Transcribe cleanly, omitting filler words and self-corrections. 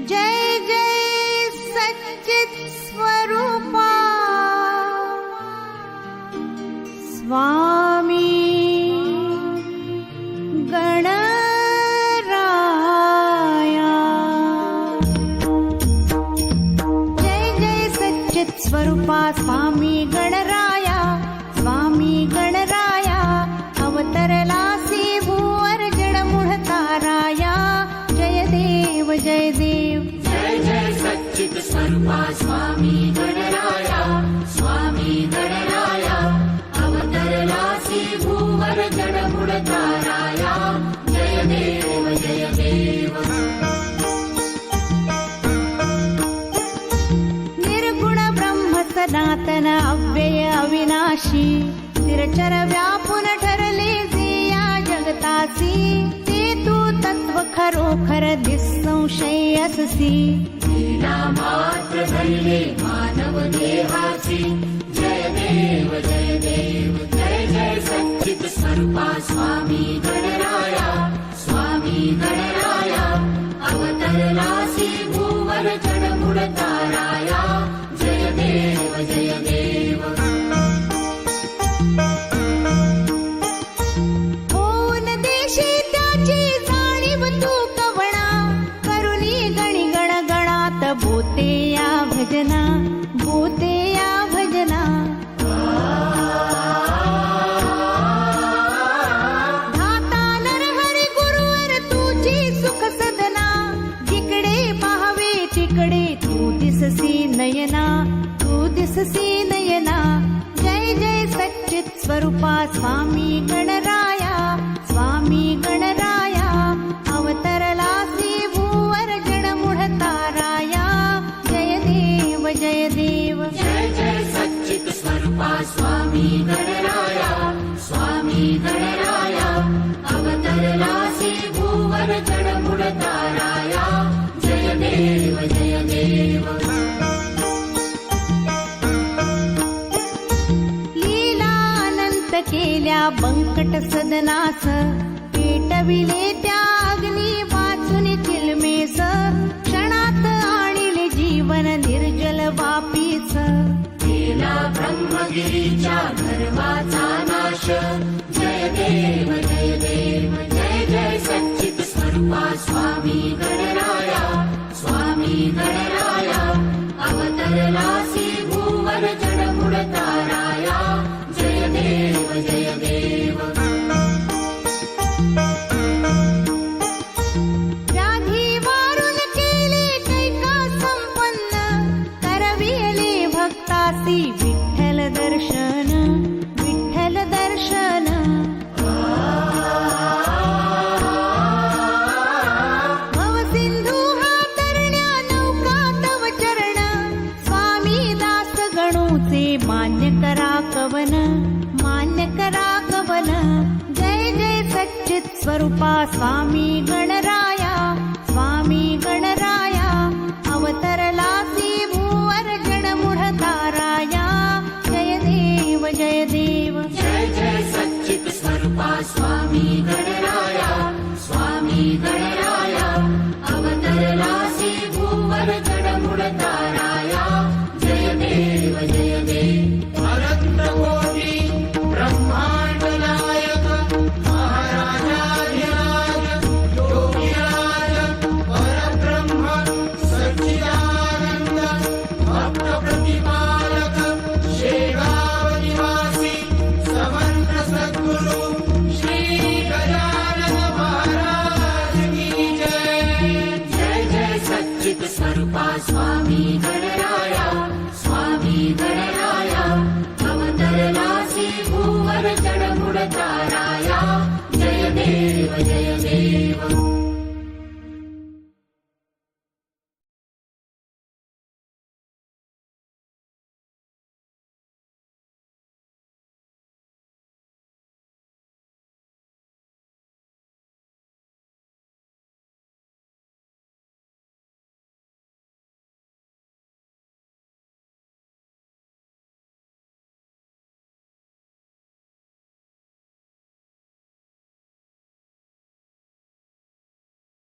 जय जय सच्चित स्वरूपा स्वामी गणराया। जय जय सच्चित स्वरूपा स्वामी गणराया, स्वामी गणराया अवतरलासी भूवर जडमुढ ताराया। जय देव जय देव। जय जय सच्चित स्वरूपा स्वामी गणराया, स्वामी गणराया अवतरलासी भूवर जडमुढ ताराया। जय देव जय देव। निर्गुण ब्रह्म सनातन अव्यय अविनाशी, स्थिरचर व्यापून ठरले जे या जगतासी। ते तू तत्व खरोखर निसंशय अससी। लीला मात्र धरले मानव देहाची। जय देव जय देव। जय जय सच्चित स्वरूपा स्वामी गणराया, स्वामी गणराया अवतरलासी भूवर जडमुढ ताराया। जय देव जय देव। होऊन देशी त्याची जाणीव तू कवणा, करुणी गणी गण गणात बोते या भजना, बोते या भजना। धाता नरहरी गुरुवर तुझी सुख सदना, जिकडे पाहावे तिकडे तू दिससी नयना, तू दिससी नयना। जय जय सच्चित स्वरूपा स्वामी गणराया, स्वामी गणराया अवतरलासी भूवर जडमुढ ताराया। जय देव जय देव। जय जय सच्चित स्वरूपा स्वामी गणराया, स्वामी गणराया अवतरलासी भूवर जडमुढ ताराया। जय देव जय देव। लीला अनंत केल्या बंकट सदनास, पेटविले त्या अग्नी वाचून चिलमेस। क्षणात आणिले जीवन निर्जल वापीस। केला ब्रह्मगिरीच्या गर्वाचा नाश। जय देव जय देव। जय जय सच्चित स्वरूपा स्वामी गणराया, स्वामी गणराया अवतरलासी भूवर जडमुढ ताराया। जय देव जय देव। व्याधी वारून केले कैका संपन्न, करविले भक्तासी विठ्ठल दर्शन, विठ्ठल दर्शन। भवसिंधू हा तरण्या नौका तव चरण, स्वामी दास गणूचे मान्य करा कवन, मान्य करा कवन। जय जय सच्चित स्वरूपा स्वामी गणराया, स्वामी गणराया अवतरलासी भूवर जडमुढ ताराया। जय देव जय देव। जय जय सच्चित स्वरूपा स्वामी गणराया, स्वामी गणराया अवतरलासी भूवर जडमुढ ताराया। जय देव जय देव। अनंतकोटी ब्रह्मांड नायक महाराजाधिराज योगीराज परब्रह्म सच्चिदानंद भक्त प्रतिपालक शेगाव निवासी समर्थ सद्गुरु श्री गजानन महाराज की जय। जय जय सच्चित स्वरूपा स्वामी गणराया, स्वामी गणराया अवतरलासी भूवर जडमुढ ताराया।